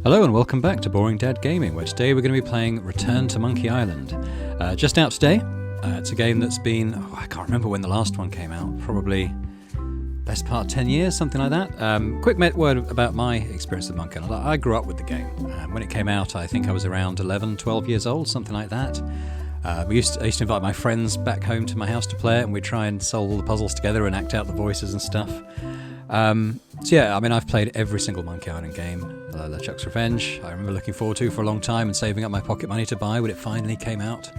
Hello and welcome back to Boring Dad Gaming, where today we're going to be playing Return to Monkey Island. Just out today. It's a game that's been, I can't remember when the last one came out, probably best part 10 years, something like that. Quick word about my experience with Monkey Island. I grew up with the game. When it came out, I think I was around 11, 12 years old, something like that. I used to invite my friends back home to my house to play it, and we'd try and solve all the puzzles together and act out the voices and stuff. So yeah, I mean, I've played every single Monkey Island game. LeChuck's Revenge, I remember looking forward to for a long time and saving up my pocket money to buy when it finally came out.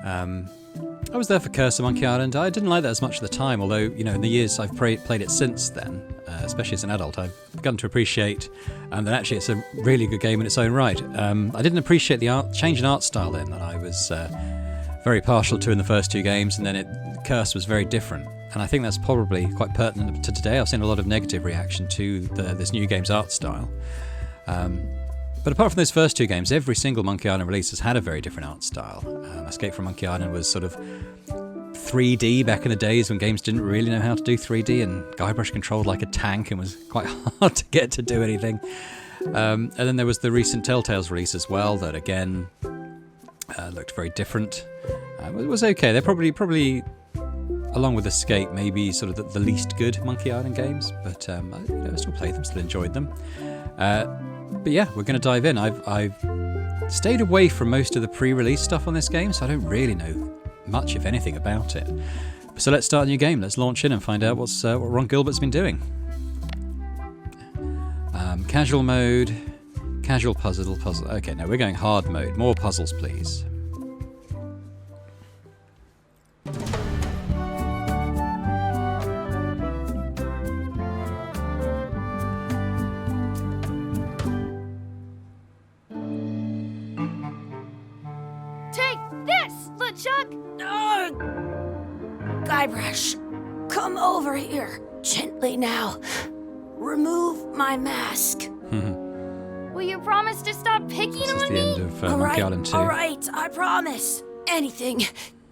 I was there for Curse of Monkey Island. I didn't like that as much at the time, although, you know, in the years I've played it since then, especially as an adult, I've begun to appreciate that actually it's a really good game in its own right. I didn't appreciate the change in art style then that I was very partial to in the first two games, and then Curse was very different. And I think that's probably quite pertinent to today. I've seen a lot of negative reaction to this new game's art style. But apart from those first two games, every single Monkey Island release has had a very different art style. Escape from Monkey Island was sort of 3D back in the days when games didn't really know how to do 3D, and Guybrush controlled like a tank and was quite hard to get to do anything. And then there was the recent Telltale's release as well, that again looked very different. It was okay. They're probably along with Escape, maybe sort of the least good Monkey Island games, but I still played them, still enjoyed them. But yeah, we're going to dive in. I've stayed away from most of the pre-release stuff on this game, so I don't really know much, if anything, about it. So let's start a new game. Let's launch in and find out what Ron Gilbert's been doing. Casual mode, casual puzzle. Okay, no, we're going hard mode. More puzzles, please. Guybrush, come over here. Gently now. Remove my mask. Will you promise to stop picking This is on the me? end of Monkey Island 2. All right, I promise. Anything.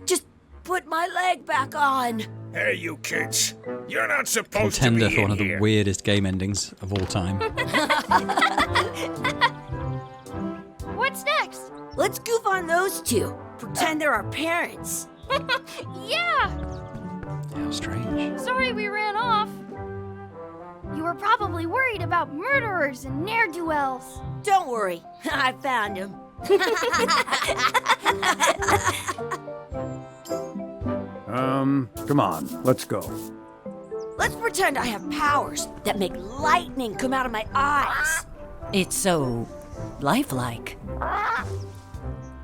Just put my leg back on. Hey, you kids. You're not supposed to be Contender for one of in the here. weirdest game endings of all time. What's next? Let's goof on those two. Pretend they're our parents. Yeah! How strange. Sorry we ran off. You were probably worried about murderers and ne'er-do-wells. Don't worry, I found him. Come on, let's go. Let's pretend I have powers that make lightning come out of my eyes. It's so lifelike. I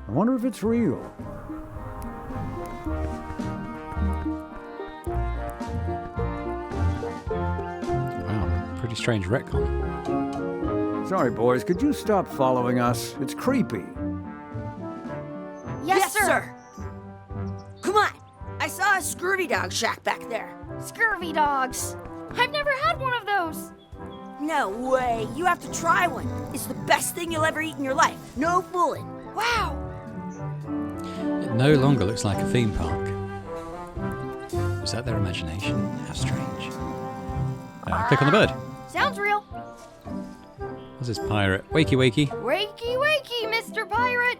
wonder if it's real. Wow, pretty strange retcon. Sorry, boys, could you stop following us? It's creepy. Yes, sir. Come on, I saw a scurvy dog shack back there. Scurvy dogs. I've never had one of those. No way, you have to try one. It's the best thing you'll ever eat in your life. No fooling. Wow. It no longer looks like a theme park. Was that their imagination? How strange. Click on the bird. Sounds real. What's this pirate? Wakey wakey. Wakey, wakey, Mr. Pirate.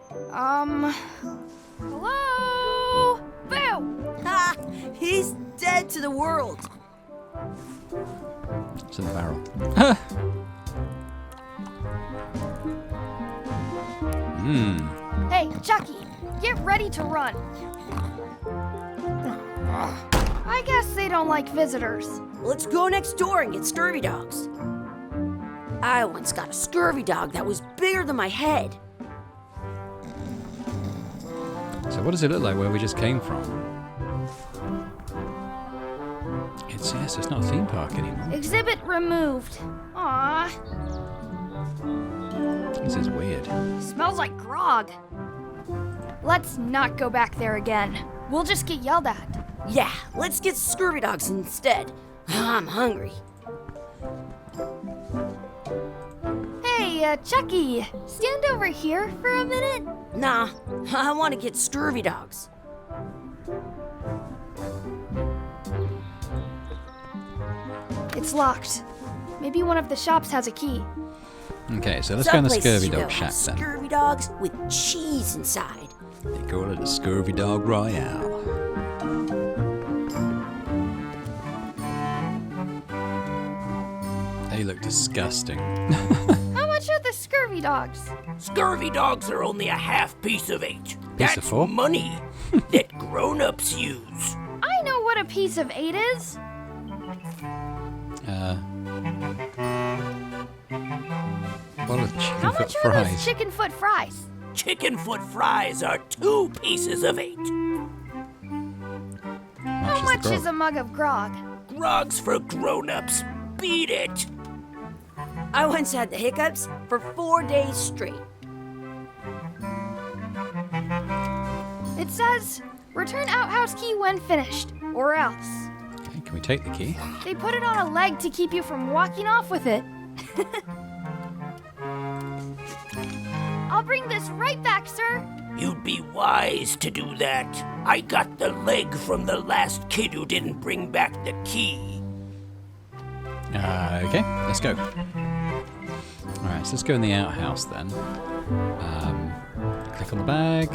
Hello? Boo! Ha! He's dead to the world. It's in the barrel. Hey, Chucky, get ready to run. I guess they don't like visitors. Let's go next door and get scurvy dogs. I once got a scurvy dog that was bigger than my head. So what does it look like where we just came from? It's not a theme park anymore. Exhibit removed. Aww. This is weird. Smells like grog. Let's not go back there again. We'll just get yelled at. Yeah, let's get scurvy dogs instead. I'm hungry. Hey, Chucky, stand over here for a minute. Nah, I want to get scurvy dogs. It's locked. Maybe one of the shops has a key. Okay, so let's go in the Some Scurvy places, you Dog know, Shack have then. scurvy dogs with cheese inside. They call it a Scurvy Dog Royale. They look disgusting. How much are the scurvy dogs? Scurvy dogs are only a half piece of 8. Piece of That's 4? money that grown-ups use. I know what a piece of 8 is. What are chicken How foot much are fries? those chicken foot fries? Chicken foot fries are 2 pieces of 8. How much the is grog? a mug of grog? Grog's for grown-ups. Beat it. I once had the hiccups for 4 days straight. It says, return outhouse key when finished, or else. Okay, can we take the key? They put it on a leg to keep you from walking off with it. I'll bring this right back, sir. You'd be wise to do that. I got the leg from the last kid who didn't bring back the key. Okay, let's go. Alright, so let's go in the outhouse then. Click on the bag.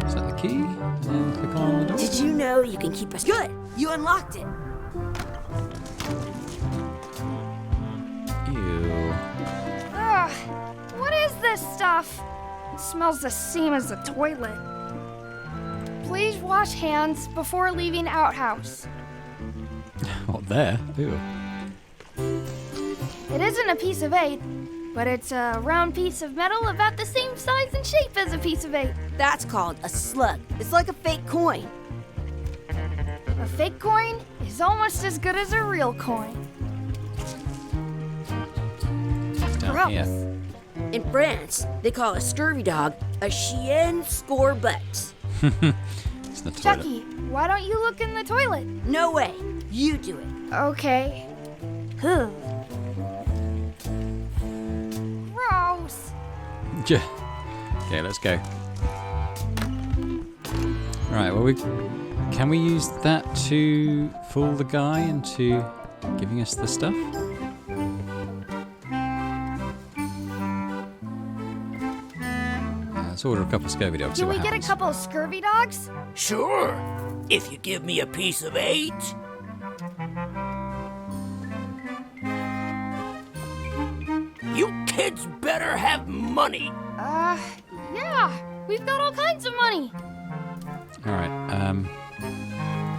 Set the key. And then click on the door. Did you know you can keep us good? You unlocked it. Ew. Ugh, what is this stuff? It smells the same as the toilet. Please wash hands before leaving outhouse. What, there? Ew. It isn't a piece of 8, but it's a round piece of metal about the same size and shape as a piece of 8. That's called a slug. It's like a fake coin. A fake coin is almost as good as a real coin. Down Gross. here. In France, they call a scurvy dog a chien scorbut. It's the toilet. Chucky, why don't you look in the toilet? No way. You do it. Okay. Gross. Okay, let's go. Right, well, can we use that to fool the guy into giving us the stuff? Let's order a couple of scurvy dogs. see Can what we get a happens. couple of scurvy dogs? Sure, if you give me a piece of 8. You kids better have money. Yeah. We've got all kinds of money. All right.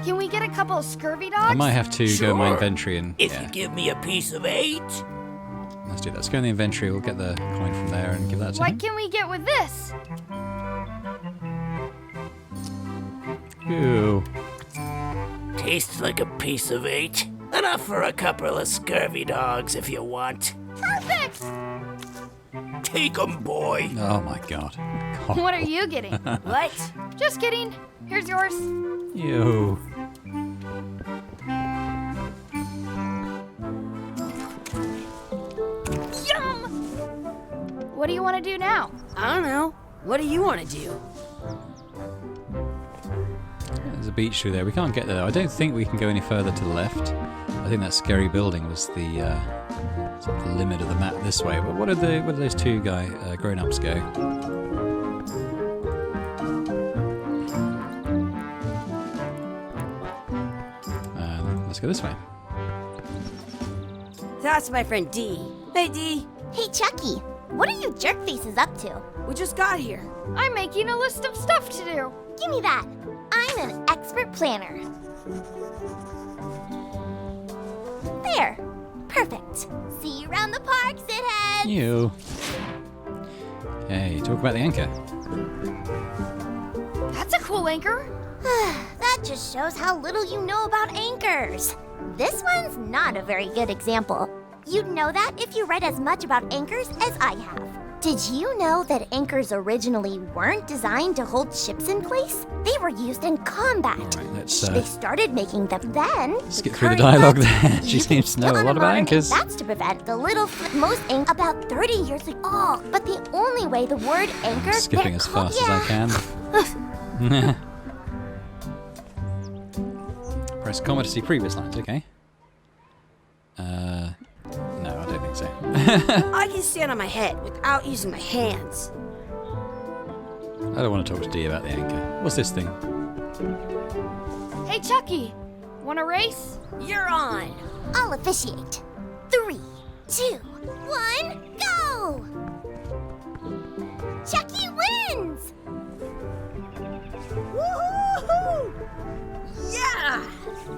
Can we get a couple of scurvy dogs? I might have to go in my Sure. inventory and If yeah, you give me a piece of 8, let's do that. Let's go in the inventory. We'll get the coin from there and give that to What him. can we get with this? Ew. tastes like a piece of 8. Enough for a couple of scurvy dogs if you want. Perfect! Take 'em, boy. Oh my god. God. What are you getting? What? Just kidding. Here's yours. Ew. Yum! What do you want to do now? I don't know. What do you want to do? There's a beach through there. We can't get there though. I don't think we can go any further to the left. I think that scary building was the sort of the limit of the map this way. But what did those two grown-ups go? Let's go this way. That's my friend Dee. Hey, Dee. Hey, Chucky, what are you jerk faces up to? We just got here. I'm making a list of stuff to do. Give me that. I'm an expert planner. There. Perfect. See you around the park, shitheads. You. Hey, talk about the anchor. That's a cool anchor. That just shows how little you know about anchors. This one's not a very good example. You'd know that if you read as much about anchors as I have. Did you know that anchors originally weren't designed to hold ships in place? They were used in combat. All right, let's They started making them then. skip through the current dialogue ones, there. She you seems to know a can lot about learn, anchors. and that's to prevent the little most about 30 years ago. Oh, but the only way the word anchor Skipping meant as fast as I can. Press comma to see previous lines, okay. No, I don't think so. I can stand on my head without using my hands. I don't want to talk to Dee about the anchor. What's this thing? Hey, Chucky, want a race? You're on. I'll officiate. 3, 2, 1, go! Chucky wins! Woohoo! Yeah!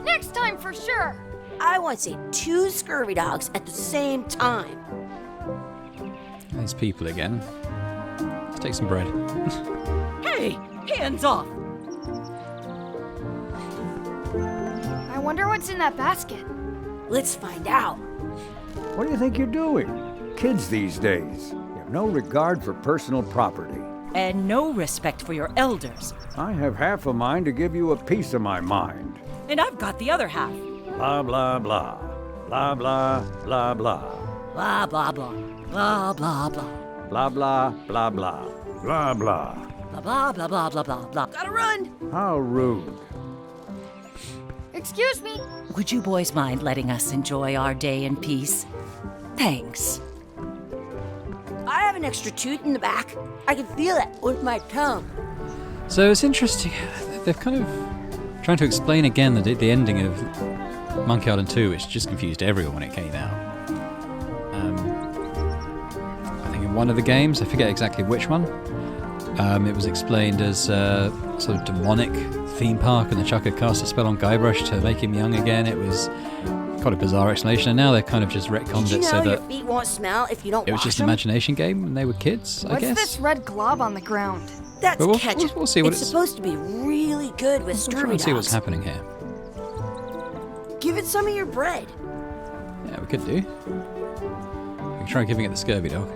Next time for sure. I want to see 2 scurvy dogs at the same time. These people again. Let's take some bread. Hey, hands off! I wonder what's in that basket. Let's find out. What do you think you're doing? Kids these days, you have no regard for personal property. And no respect for your elders. I have half a mind to give you a piece of my mind. And I've got the other half. Blah, blah, blah. Blah, blah, blah, blah. Blah, blah, blah. Blah, blah, blah. Blah, blah, blah, blah. Blah, blah. Blah, blah, blah, blah, blah, blah, blah. Gotta run! How rude. Excuse me. Would you boys mind letting us enjoy our day in peace? Thanks. I have an extra tooth in the back. I can feel it with my tongue. So it's interesting. They've kind of trying to explain again the ending of Monkey Island 2, which just confused everyone when it came out. I think in one of the games, I forget exactly which one, it was explained as a sort of demonic theme park, and the Chuck had cast a spell on Guybrush to make him young again. It was quite a bizarre explanation, and now they've kind of just retconned Did you it know so your that feet won't smell if you don't it was wash just an them? imagination game when they were kids, I What's guess. this red glob on the ground? That's But we'll ketchup. see what it's it's- supposed to be really good with We'll try scurvy and see what's dogs. happening here. Give it some of your bread. Yeah, we could do. We can try giving it the scurvy dog.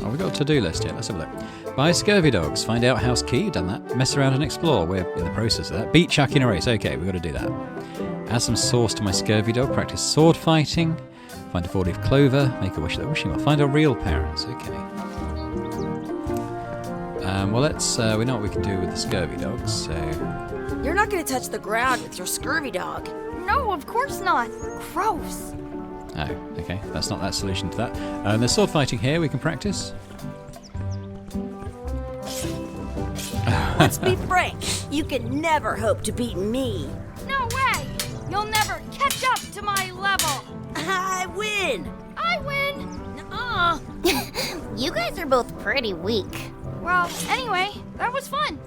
Oh, we got a to-do list here. Let's have a look. Buy scurvy dogs. Find out house key. Done that. Mess around and explore. We're in the process of that. Beat Chuck in a race. Okay, we've got to do that. Add some sauce to my scurvy dog. Practice sword fighting. Find a 4-leaf clover. Make a wish at the wishing well. Find our real parents. Okay. Well, let's. We know what we can do with the scurvy dogs. So You're not going to touch the ground with your scurvy dog. No, of course not. Gross. oh, okay. That's not that solution to that. There's sword fighting here. We can practice. Let's be frank. You can never hope to beat me. No way. You'll never catch up to my level. I win. I win. Nuh-uh. You guys are both pretty weak. Well, anyway, that was fun.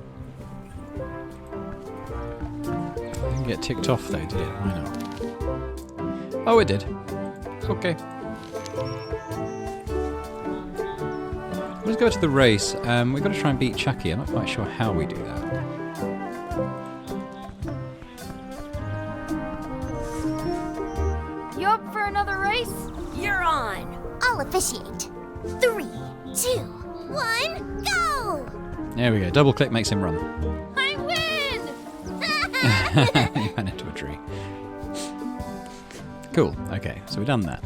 Didn't get ticked off though, did it? Why not? Oh, it did. Okay. Let's go to the race. We've got to try and beat Chucky. I'm not quite sure how we do that. You up for another race? You're on. I'll officiate. 3, 2, 1, go! There we go. Double click makes him run. I win! He ran into a tree. Cool. Okay, so we've done that.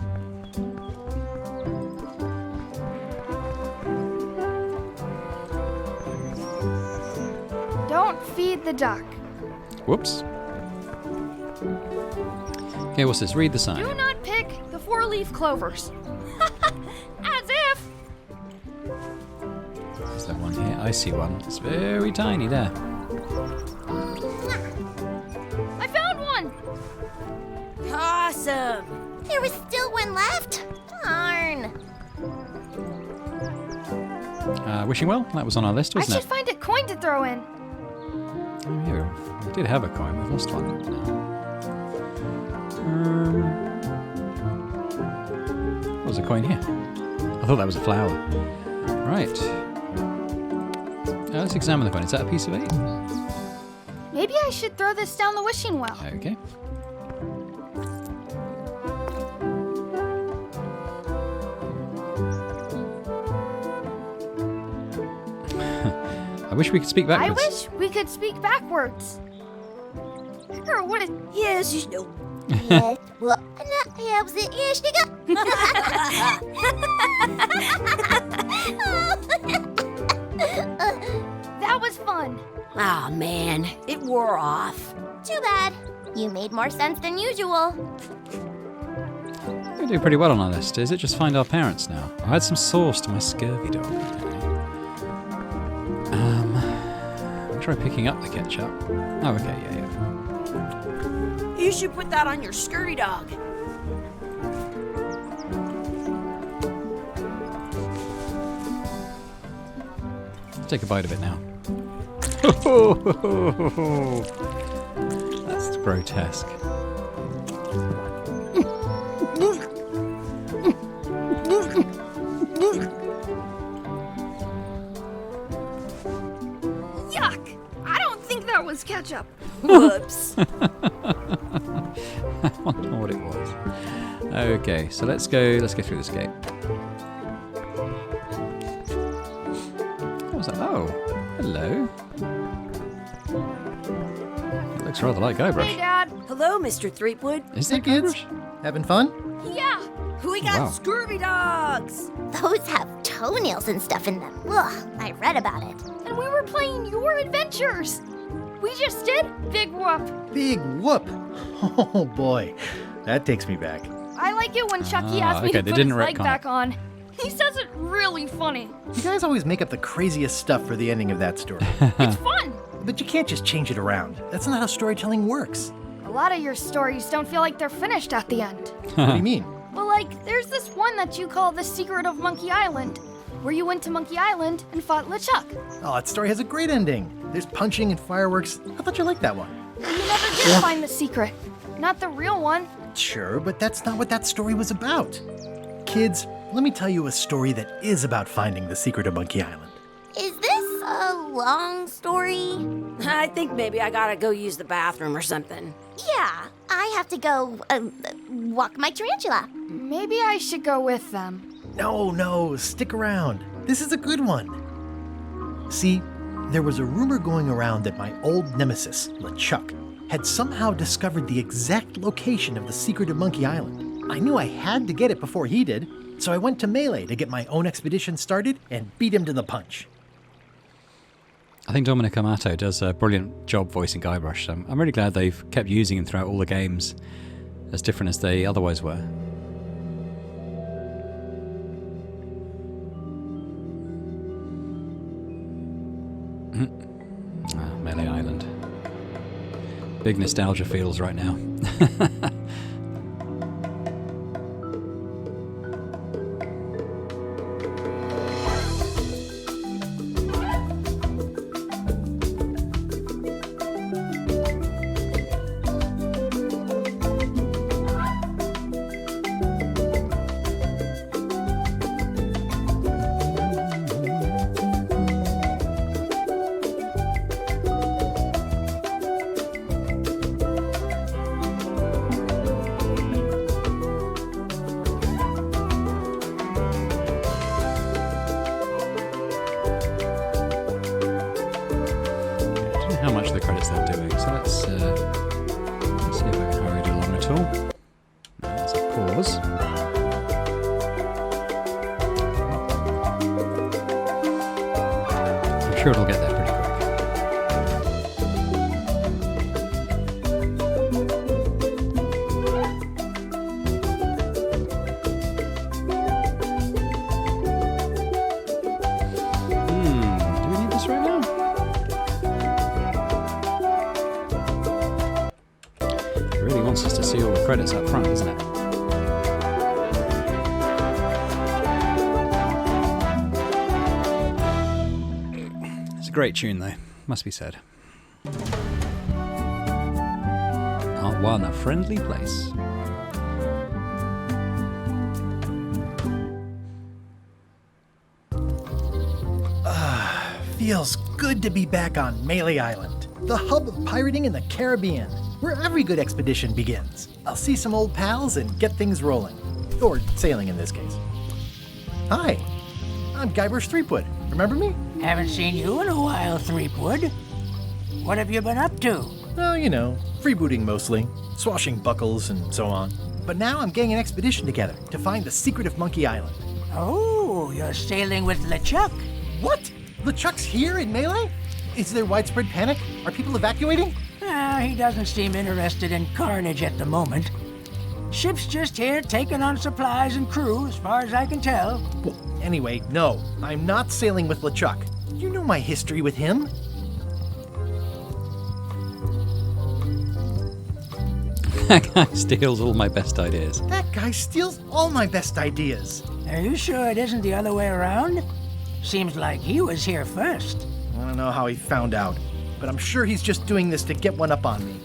Don't feed the duck. Whoops. Okay, what's this? Read the sign. Do not pick the 4-leaf clovers. As if. Is there one here? I see one. It's very tiny there. I found one. Awesome. There was still one left? Darn. Wishing well? That was on our list, I wasn't should it? find a coin to throw in. Oh, here. We did have a coin. We've lost one now. What was a coin here? I thought that was a flower. Right. Let's examine the coin. Is that a piece of 8? Maybe I should throw this down the wishing well. Okay. I wish we could speak I backwards. wish we could speak backwards. Or what it... Yes, you know. Yes, well, yeah, was it? Yes, you That was was fun. Aw, man, it wore off. Too bad. You made more sense than usual. We do pretty well on our list. Is it just find our parents now? I had some sauce to my scurvy dog today. Try picking up the ketchup. Oh, okay, yeah. You should put that on your scurvy dog. Take a bite of it now. That's grotesque. Yuck! I don't think that was ketchup. Whoops. I wonder what it was. Okay, so let's go through this gate. What was that? Oh, hello. It looks rather like Guybrush. Hey, Dad. Hello, Mr. Threepwood. Is Hey, that kids. Guybrush? Having fun? Yeah. We got Wow. scurvy dogs. Those have toenails and stuff in them. Ugh, I read about it. And we were playing your adventures. We just did Big Whoop. Big whoop. Oh boy, that takes me back. I like it when Chucky Ah, asked me okay, to they put his didn't leg retcon back it. on. He says it really funny. You guys always make up the craziest stuff for the ending of that story. It's fun. But you can't just change it around. That's not how storytelling works. A lot of your stories don't feel like they're finished at the end. What do you mean? Well, like, there's this one that you call The Secret of Monkey Island, where you went to Monkey Island and fought LeChuck. Oh, that story has a great ending. There's punching and fireworks. I thought you liked that one. You never did find the secret. Not the real one. Sure, but that's not what that story was about. Kids, let me tell you a story that is about finding the secret of Monkey Island. Is this a long story? I think maybe I gotta go use the bathroom or something. Yeah, I have to go walk my tarantula. Maybe I should go with them. No, stick around. This is a good one. See, there was a rumor going around that my old nemesis, LeChuck, had somehow discovered the exact location of the secret of Monkey Island. I knew I had to get it before he did, so I went to Melee to get my own expedition started and beat him to the punch. I think Dominic Amato does a brilliant job voicing Guybrush. I'm really glad they've kept using him throughout all the games, as different as they otherwise were. Melee Island. Big nostalgia feels right now. How much of the credits they're doing, so let's see if I can hurry it along at all. There's a pause. I'm sure it'll get there pretty quick. Do we need this right now? It really wants us to see all the credits up front, doesn't it? It's a great tune, though, must be said. Part 1, A Friendly Place. Feels good to be back on Melee Island, the hub of pirating in the Caribbean, where every good expedition begins. I'll see some old pals and get things rolling. Or sailing in this case. Hi, I'm Guybrush Threepwood. Remember me? Haven't seen you in a while, Threepwood. What have you been up to? Oh, you know, freebooting mostly, swashing buckles and so on. But now I'm getting an expedition together to find the secret of Monkey Island. Oh, you're sailing with LeChuck. What? LeChuck's here in Melee? Is there widespread panic? Are people evacuating? He doesn't seem interested in carnage at the moment. Ship's just here taking on supplies and crew, as far as I can tell. Well, anyway, no. I'm not sailing with LeChuck. You know my history with him. That guy steals all my best ideas. That guy steals all my best ideas. Are you sure it isn't the other way around? Seems like he was here first. I don't know how he found out, but I'm sure he's just doing this to get one up on me.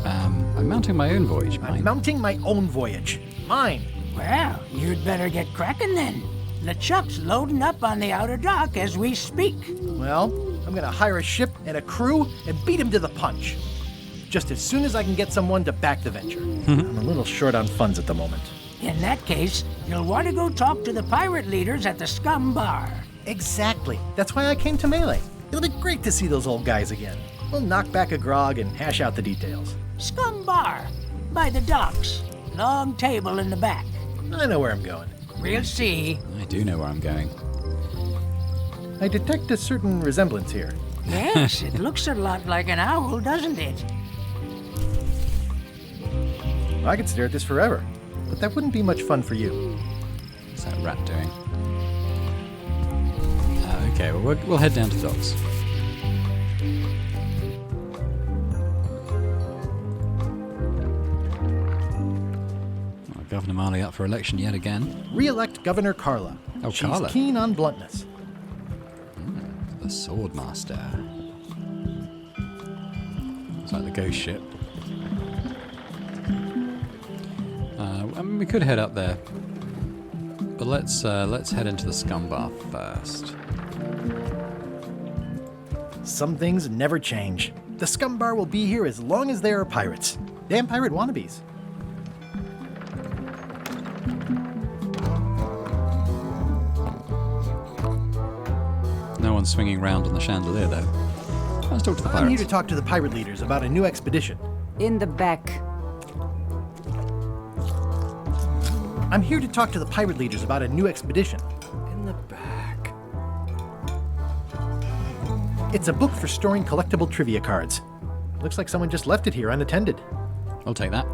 I'm mounting my own voyage, I'm mine. mounting my own voyage. Mine. Well, you'd better get cracking then. LeChuck's loading up on the outer dock as we speak. Well, I'm gonna hire a ship and a crew and beat him to the punch. Just as soon as I can get someone to back the venture. I'm a little short on funds at the moment. In that case, you'll want to go talk to the pirate leaders at the Scum Bar. Exactly. That's why I came to Melee. It'll be great to see those old guys again. We'll knock back a grog and hash out the details. Scum Bar, by the docks. Long table in the back. I know where I'm going. We'll see. I do know where I'm going. I detect a certain resemblance here. Yes, it looks a lot like an owl, doesn't it? I could stare at this forever, but that wouldn't be much fun for you. What's that rat doing? Okay, well, we'll head down to the docks. Oh, Governor Marley up for election yet again. Re-elect Governor Carla. Oh, She's Carla. keen on bluntness. The Swordmaster. It's like the ghost ship. I mean, we could head up there, but let's head into the Scum Bar first. Some things never change. The Scum Bar will be here as long as there are pirates. Damn pirate wannabes. No one's swinging round on the chandelier, though. Let's talk to the pirates. I'm here to talk to the pirate leaders about a new expedition. In the back. I'm here to talk to the pirate leaders about a new expedition. In the back. It's a book for storing collectible trivia cards. Looks like someone just left it here unattended. I'll take that.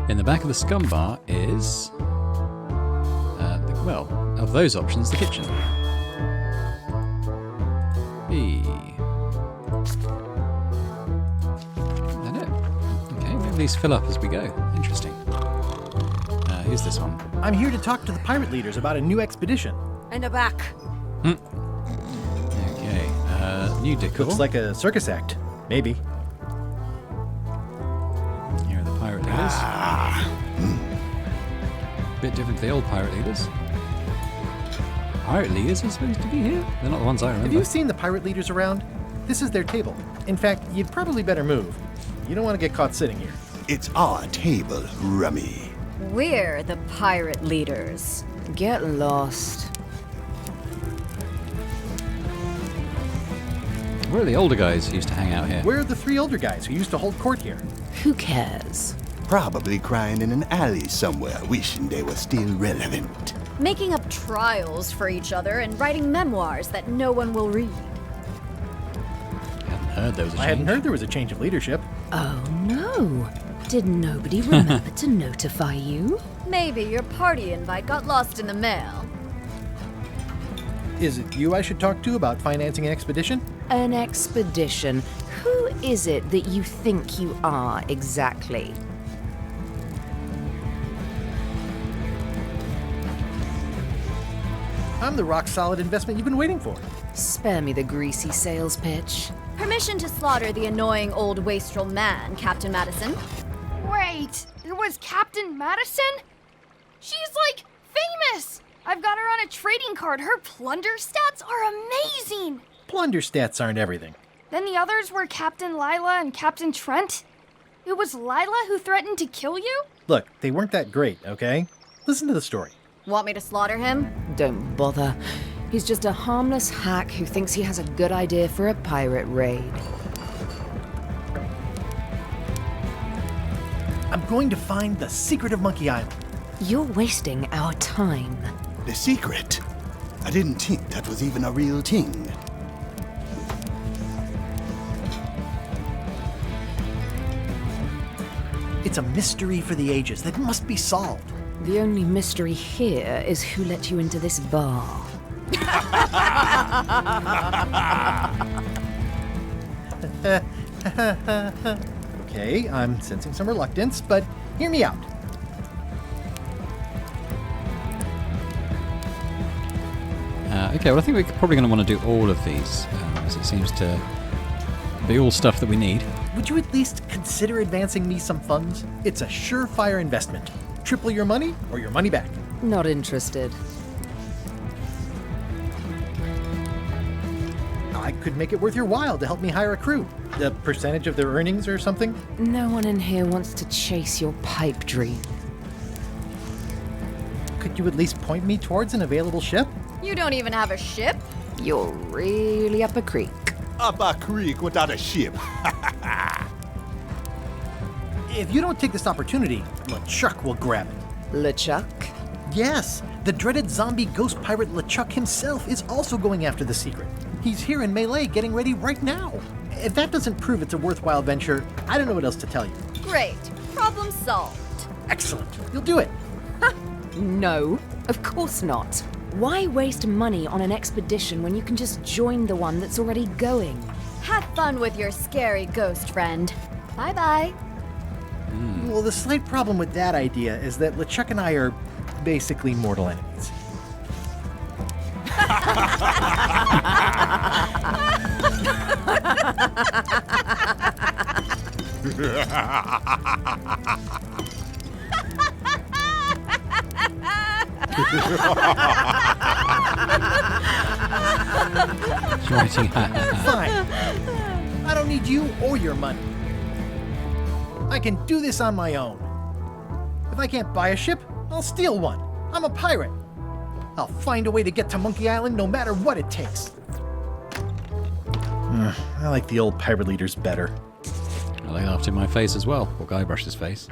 In the back of the Scum Bar is... well, of those options, the kitchen. B. Is that it? Okay, maybe these fill up as we go. Interesting. Who's this one? I'm here to talk to the pirate leaders about a new expedition. In the back. Okay, new decor. Looks like a circus act. Maybe. Here are the pirate leaders. Bit different to the old pirate leaders. Pirate leaders are supposed to be here? They're not the ones I remember. Have you seen the pirate leaders around? This is their table. In fact, you'd probably better move. You don't want to get caught sitting here. It's our table, Rummy. We're the pirate leaders. Get lost. Where are the older guys who used to hang out here? Where are the three older guys who used to hold court here? Who cares? Probably crying in an alley somewhere, wishing they were still relevant. Making up trials for each other and writing memoirs that no one will read. I hadn't heard there was a change. I hadn't heard there was a change of leadership. Oh no. Did nobody remember to notify you? Maybe your party invite got lost in the mail. Is it you I should talk to about financing an expedition? An expedition? Who is it that you think you are exactly? I'm the rock-solid investment you've been waiting for. Spare me the greasy sales pitch. Permission to slaughter the annoying old wastrel man, Captain Madison. Wait, it was Captain Madison? She's like famous! I've got her on a trading card. Her plunder stats are amazing! Plunder stats aren't everything. Then the others were Captain Lila and Captain Trent. It was Lila who threatened to kill you? Look, they weren't that great, okay? Listen to the story. Want me to slaughter him? Don't bother. He's just a harmless hack who thinks he has a good idea for a pirate raid. I'm going to find the secret of Monkey Island. You're wasting our time. The secret. I didn't think that was even a real thing. It's a mystery for the ages that must be solved. The only mystery here is who let you into this bar. Okay, I'm sensing some reluctance, but hear me out. Okay, well, I think we're probably going to want to do all of these, as it seems to be all stuff that we need. Would you at least consider advancing me some funds? It's a surefire investment. Triple your money or your money back. Not interested. I could make it worth your while to help me hire a crew. A percentage of their earnings or something? No one in here wants to chase your pipe dream. Could you at least point me towards an available ship? You don't even have a ship? You're really up a creek. Up a creek without a ship. If you don't take this opportunity, LeChuck will grab it. LeChuck? Yes, the dreaded zombie ghost pirate LeChuck himself is also going after the secret. He's here in Melee getting ready right now. If that doesn't prove it's a worthwhile venture, I don't know what else to tell you. Great. Problem solved. Excellent. You'll do it. No, of course not. Why waste money on an expedition when you can just join the one that's already going? Have fun with your scary ghost friend. Bye-bye. Well, the slight problem with that idea is that LeChuck and I are basically mortal enemies. Fine. I don't need you or your money. I can do this on my own. If I can't buy a ship, I'll steal one. I'm a pirate. I'll find a way to get to Monkey Island no matter what it takes. I like the old pirate leaders better. Well, they laughed in my face as well, or Guybrush's face.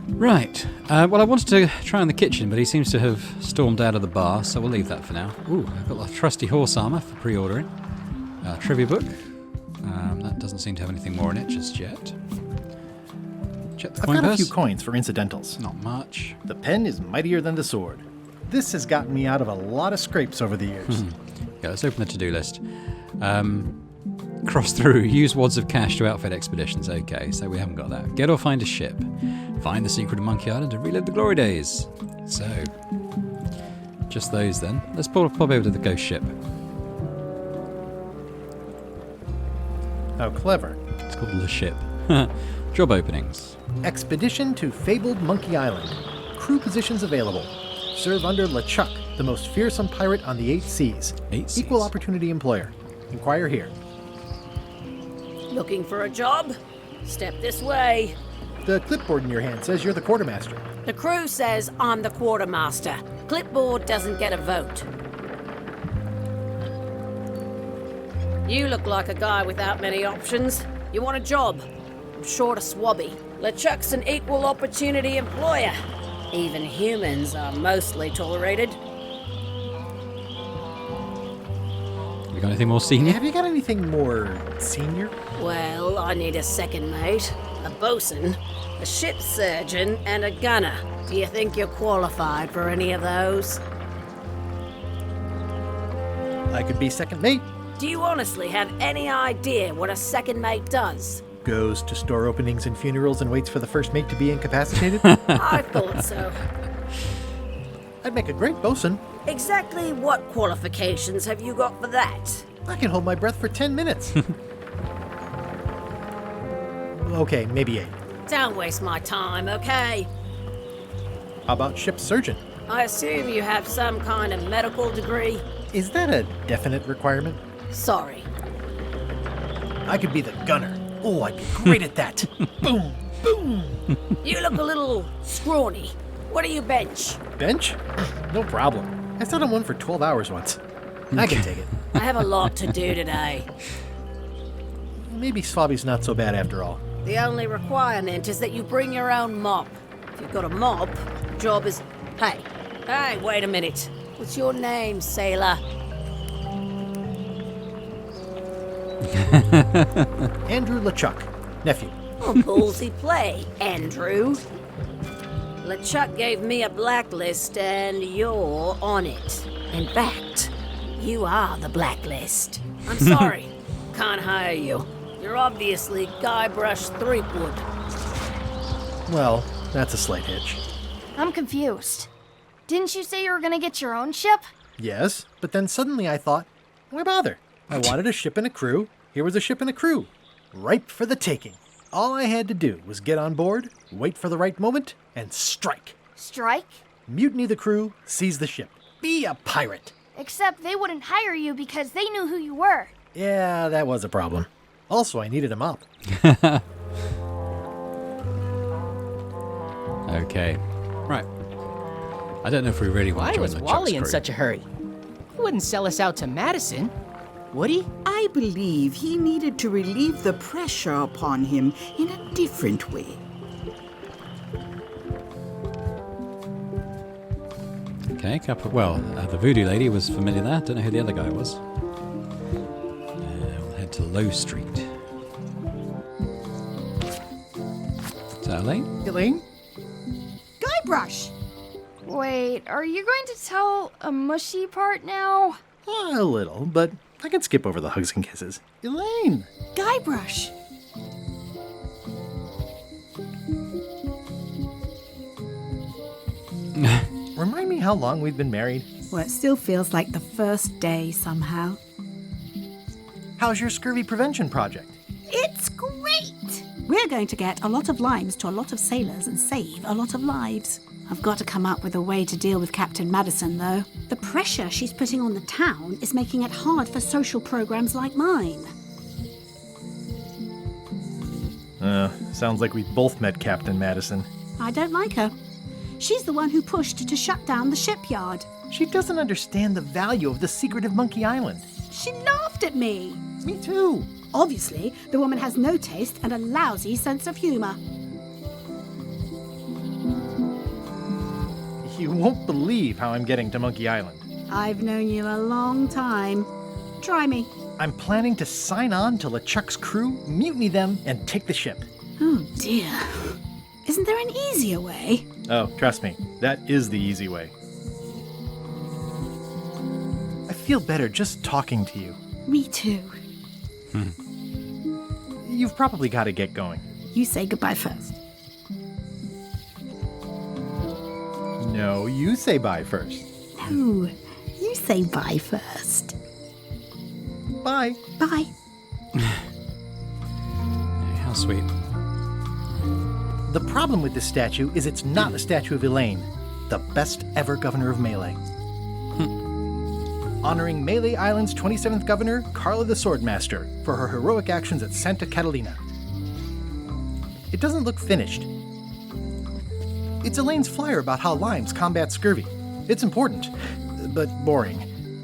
Right. Well, I wanted to try in the kitchen, but he seems to have stormed out of the bar, so we'll leave that for now. Ooh, I've got a trusty horse armor for pre-ordering. Trivia book. That doesn't seem to have anything more in it just yet. Check the coin I've got purse. a few coins for incidentals. Not much. The pen is mightier than the sword. This has gotten me out of a lot of scrapes over the years. Yeah, let's open the to-do list. Cross through. Use wads of cash to outfit expeditions. Okay, so we haven't got that. Get or find a ship. Find the secret of Monkey Island and relive the glory days. So, just those then. Let's pop over to the ghost ship. How clever. It's called the ship. Job openings. Expedition to fabled Monkey Island. Crew positions available. Serve under LeChuck, the most fearsome pirate on the 8 seas. 8 seas. Equal opportunity employer. Inquire here. Looking for a job? Step this way. The clipboard in your hand says you're the quartermaster. The crew says I'm the quartermaster. Clipboard doesn't get a vote. You look like a guy without many options. You want a job? I'm short a swabby. LeChuck's an equal opportunity employer. Even humans are mostly tolerated. Have you got anything more senior? Have you got anything more senior? Well, I need a second mate, a bosun, a ship surgeon, and a gunner. Do you think you're qualified for any of those? I could be second mate. Do you honestly have any idea what a second mate does? Goes to store openings and funerals and waits for the first mate to be incapacitated. I thought so. I'd make a great bosun. Exactly what qualifications have you got for that? I can hold my breath for 10 minutes. Okay, maybe 8. Don't waste my time, okay? How about ship surgeon? I assume you have some kind of medical degree? Is that a definite requirement? Sorry. I could be the gunner. Oh, I'd be great at that. Boom, boom. You look a little scrawny. What do you bench? Bench? No problem. I sat on one for 12 hours once. I can take it. I have a lot to do today. Maybe Swabby's not so bad after all. The only requirement is that you bring your own mop. If you've got a mop, job is... Hey, wait a minute. What's your name, sailor? Andrew LeChuck, nephew. Oh, ballsy play, Andrew. LeChuck gave me a blacklist and you're on it. In fact, you are the blacklist. I'm sorry, can't hire you. You're obviously Guybrush Threepwood. Well, that's a slight hitch. I'm confused. Didn't you say you were gonna get your own ship? Yes, but then suddenly I thought, why bother? I wanted a ship and a crew. Here was a ship and a crew. Ripe for the taking. All I had to do was get on board, wait for the right moment, and strike. Strike? Mutiny the crew, seize the ship. Be a pirate. Except they wouldn't hire you because they knew who you were. Yeah, that was a problem. Also, I needed a mop. Okay. Right. I don't know if we really want Why to join was the Wally Chuck's in crew. such a hurry? He wouldn't sell us out to Madison, would he? I believe he needed to relieve the pressure upon him in a different way. Okay, the voodoo lady was familiar there. Don't know who the other guy was. We'll head to Low Street. Is that Elaine? Elaine? Guybrush! Wait, are you going to tell a mushy part now? A little, but I can skip over the hugs and kisses. Elaine! Guybrush! Remind me how long we've been married. Well, it still feels like the first day somehow. How's your scurvy prevention project? It's great! We're going to get a lot of limes to a lot of sailors and save a lot of lives. I've got to come up with a way to deal with Captain Madison, though. The pressure she's putting on the town is making it hard for social programs like mine. Sounds like we both met Captain Madison. I don't like her. She's the one who pushed to shut down the shipyard. She doesn't understand the value of the secret of Monkey Island. She laughed at me. Me too. Obviously, the woman has no taste and a lousy sense of humor. You won't believe how I'm getting to Monkey Island. I've known you a long time. Try me. I'm planning to sign on to LeChuck's crew, mutiny them, and take the ship. Oh dear. Isn't there an easier way? Oh, trust me, that is the easy way. I feel better just talking to you. Me too. You've probably got to get going. You say goodbye first. No, you say bye first. No, you say bye first. Bye. Bye. How sweet. The problem with this statue is it's not a statue of Elaine, the best ever governor of Melee. Honoring Melee Island's 27th governor, Carla the Swordmaster, for her heroic actions at Santa Catalina. It doesn't look finished. It's Elaine's flyer about how limes combat scurvy. It's important, but boring.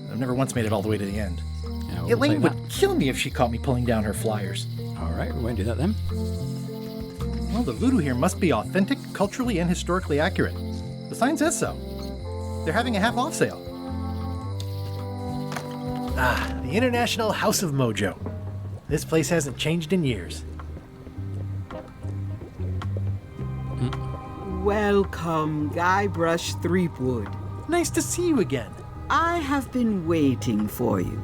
I've never once made it all the way to the end. Yeah, we'll Elaine take would that. kill me if she caught me pulling down her flyers. All right, we won't do that then. Well, the voodoo here must be authentic, culturally, and historically accurate. The sign says so. They're having a half-off sale. The International House of Mojo. This place hasn't changed in years. Welcome, Guybrush Threepwood. Nice to see you again. I have been waiting for you.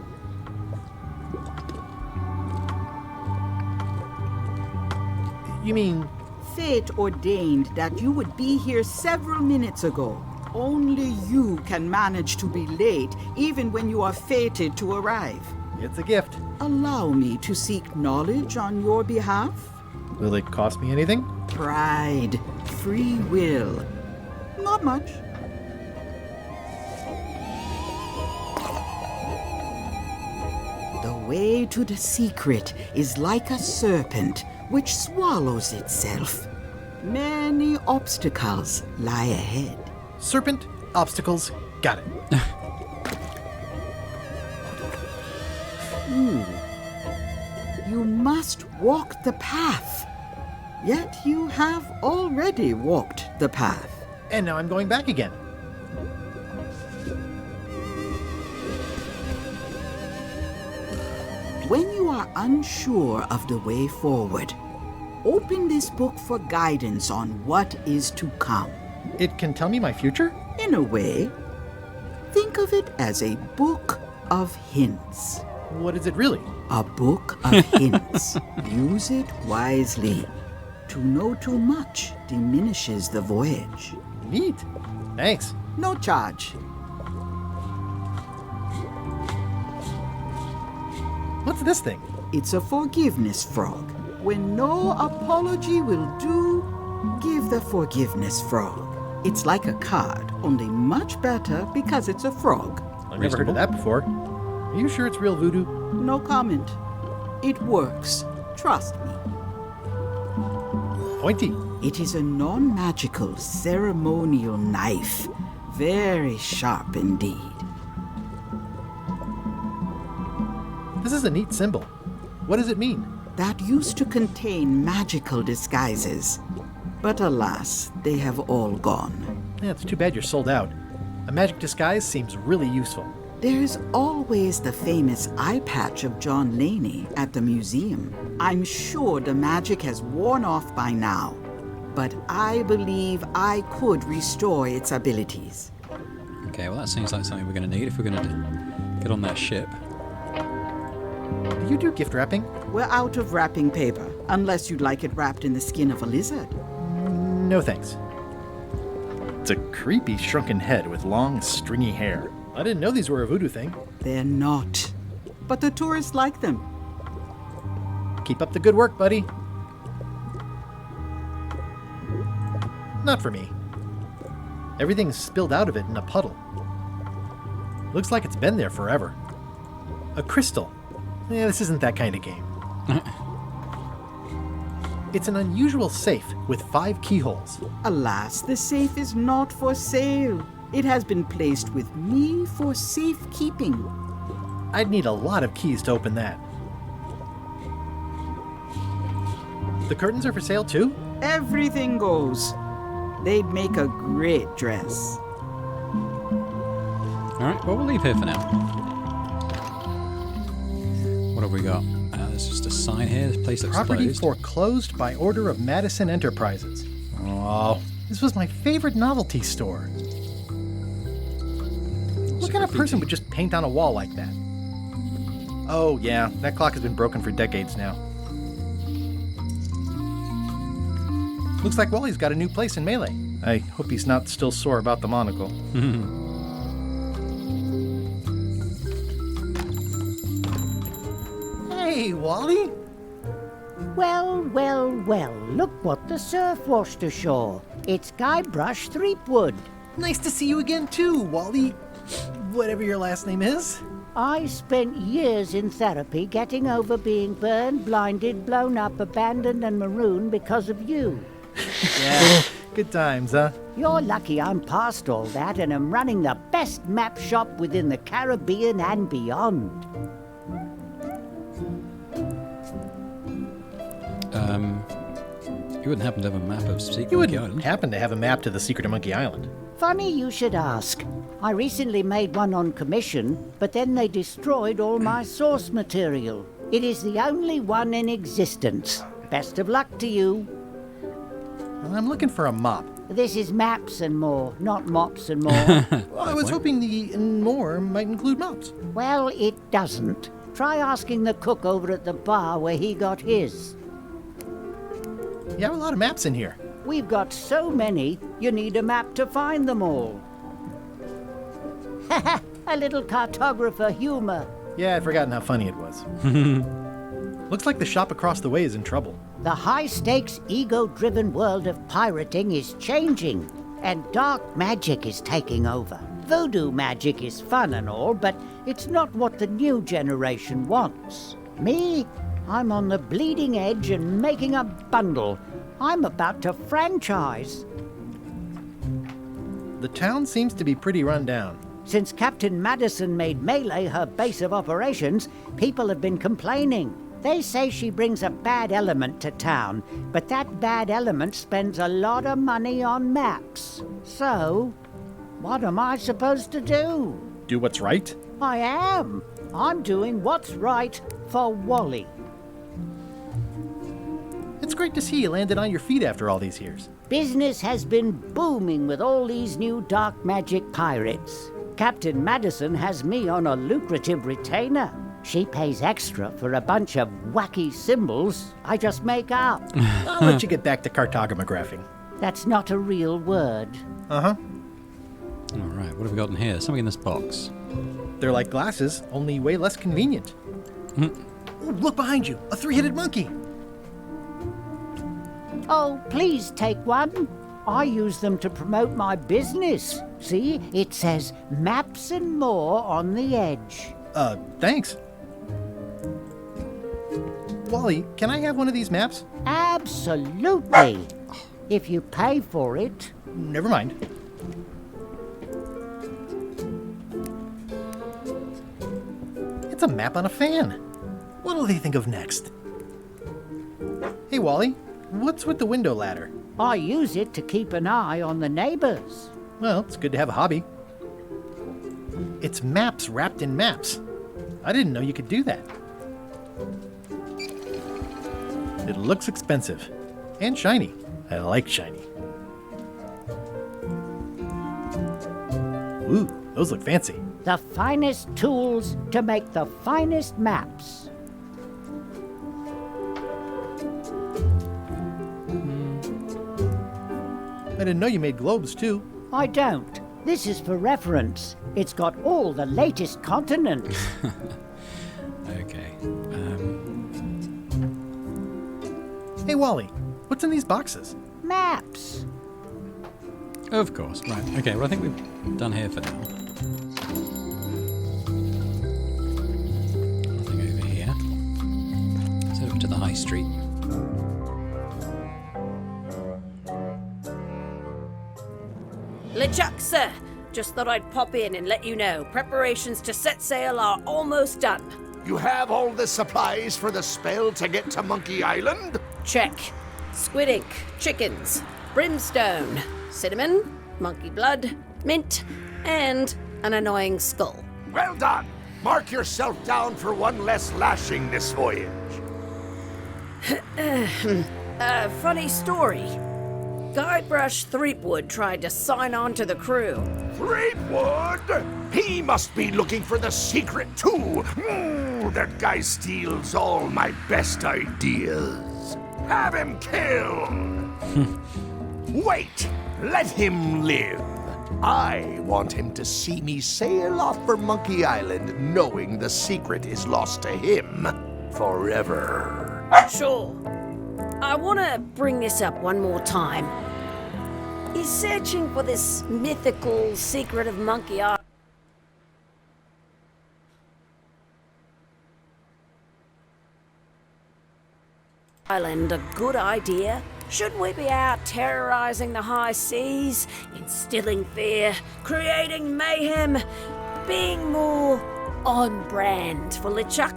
You mean... Fate ordained that you would be here several minutes ago. Only you can manage to be late, even when you are fated to arrive. It's a gift. Allow me to seek knowledge on your behalf. Will it cost me anything? Pride, free will. Not much. The way to the secret is like a serpent which swallows itself. Many obstacles lie ahead. Serpent, obstacles, got it. You must walk the path. Yet you have already walked the path. And now I'm going back again. When you are unsure of the way forward, open this book for guidance on what is to come. It can tell me my future? In a way. Think of it as a book of hints. What is it really? A book of hints. Use it wisely. To know too much diminishes the voyage. Neat. Thanks. No charge. What's this thing? It's a forgiveness frog. When no apology will do, give the forgiveness frog. It's like a card, only much better because it's a frog. I've never heard of that before. Are you sure it's real voodoo? No comment. It works. Trust me. Pointy. It is a non-magical ceremonial knife. Very sharp indeed. This is a neat symbol. What does it mean? That used to contain magical disguises. But alas, they have all gone. Yeah, it's too bad you're sold out. A magic disguise seems really useful. There's always the famous eye patch of John Laney at the museum. I'm sure the magic has worn off by now, but I believe I could restore its abilities. Okay, well that seems like something we're going to need if we're going to get on that ship. Do you do gift wrapping? We're out of wrapping paper, unless you'd like it wrapped in the skin of a lizard. No thanks. It's a creepy shrunken head with long, stringy hair. I didn't know these were a voodoo thing. They're not. But the tourists like them. Keep up the good work, buddy. Not for me. Everything's spilled out of it in a puddle. Looks like it's been there forever. A crystal. Yeah, this isn't that kind of game. It's an unusual safe with 5 keyholes. Alas, the safe is not for sale. It has been placed with me for safekeeping. I'd need a lot of keys to open that. The curtains are for sale too? Everything goes. They'd make a great dress. Alright, well we'll leave here for now. What have we got? There's just a sign here. This place looks Property closed. foreclosed by order of Madison Enterprises. Oh, this was my favorite novelty store. What kind of person would just paint on a wall like that? Oh yeah, that clock has been broken for decades now. Looks like Wally's got a new place in Melee. I hope he's not still sore about the monocle. Hey, Wally! Well, well, well, look what the surf washed ashore. It's Guybrush Threepwood. Nice to see you again too, Wally. Whatever your last name is. I spent years in therapy getting over being burned, blinded, blown up, abandoned, and marooned because of you. Yeah, good times, huh? You're lucky I'm past all that and am running the best map shop within the Caribbean and beyond. You wouldn't happen to have a map of Secret You Monkey wouldn't Island? happen to have a map to the secret of Monkey Island. Funny you should ask. I recently made one on commission, but then they destroyed all my source material. It is the only one in existence. Best of luck to you. Well, I'm looking for a mop. This is maps and more, not mops and more. Well, I was hoping the and more might include mops. Well, it doesn't. Try asking the cook over at the bar where he got his. You have a lot of maps in here. We've got so many, you need a map to find them all. A little cartographer humor. Yeah, I'd forgotten how funny it was. Looks like the shop across the way is in trouble. The high-stakes, ego-driven world of pirating is changing, and dark magic is taking over. Voodoo magic is fun and all, but it's not what the new generation wants. Me? I'm on the bleeding edge and making a bundle. I'm about to franchise. The town seems to be pretty run down. Since Captain Madison made Melee her base of operations, people have been complaining. They say she brings a bad element to town, but that bad element spends a lot of money on maps. So, what am I supposed to do? Do what's right? I am. I'm doing what's right for Wally. It's great to see you landed on your feet after all these years. Business has been booming with all these new dark magic pirates. Captain Madison has me on a lucrative retainer. She pays extra for a bunch of wacky symbols I just make up. I'll let you get back to cartographing. That's not a real word. Uh-huh. All right, what have we got in here? Something in this box. They're like glasses, only way less convenient. Ooh, look behind you, a three-headed monkey. Oh, please take one. I use them to promote my business. See, it says maps and more on the edge. Thanks. Wally, can I have one of these maps? Absolutely. If you pay for it. Never mind. It's a map on a fan. What'll they think of next? Hey, Wally, what's with the window ladder? I use it to keep an eye on the neighbors. Well, it's good to have a hobby. It's maps wrapped in maps. I didn't know you could do that. It looks expensive. And shiny. I like shiny. Ooh, those look fancy. The finest tools to make the finest maps. I didn't know you made globes, too. I don't. This is for reference. It's got all the latest continents. Okay. Hey, Wally, what's in these boxes? Maps. Of course. Right. Okay, well, I think we've done here for now. Nothing over here. Let's head over to the high street. LeChuck, sir. Just thought I'd pop in and let you know. Preparations to set sail are almost done. You have all the supplies for the spell to get to Monkey Island? Check. Squid ink, chickens, brimstone, cinnamon, monkey blood, mint, and an annoying skull. Well done. Mark yourself down for one less lashing this voyage. Funny story. Guybrush Threepwood tried to sign on to the crew. Threepwood? He must be looking for the secret too. That guy steals all my best ideas. Have him killed. Wait, let him live. I want him to see me sail off for Monkey Island knowing the secret is lost to him forever. Sure. I want to bring this up one more time. He's searching for this mythical secret of Monkey Island a good idea? Shouldn't we be out terrorizing the high seas, instilling fear, creating mayhem, being more on brand for LeChuck?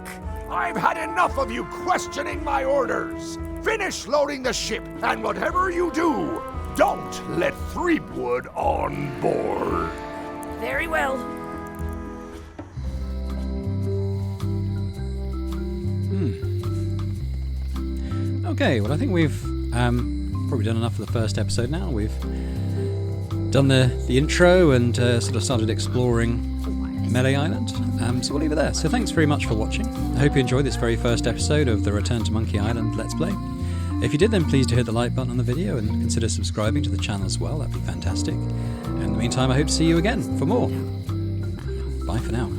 I've had enough of you questioning my orders. Finish loading the ship, and whatever you do, don't let Threepwood on board. Very well. Okay, well, I think we've probably done enough for the first episode now. We've done the intro and sort of started exploring Melee Island, so we'll leave it there. So thanks very much for watching. I hope you enjoyed this very first episode of the Return to Monkey Island Let's Play. If you did, then please do hit the like button on the video and consider subscribing to the channel as well. That'd be fantastic. In the meantime, I hope to see you again for more. Bye for now.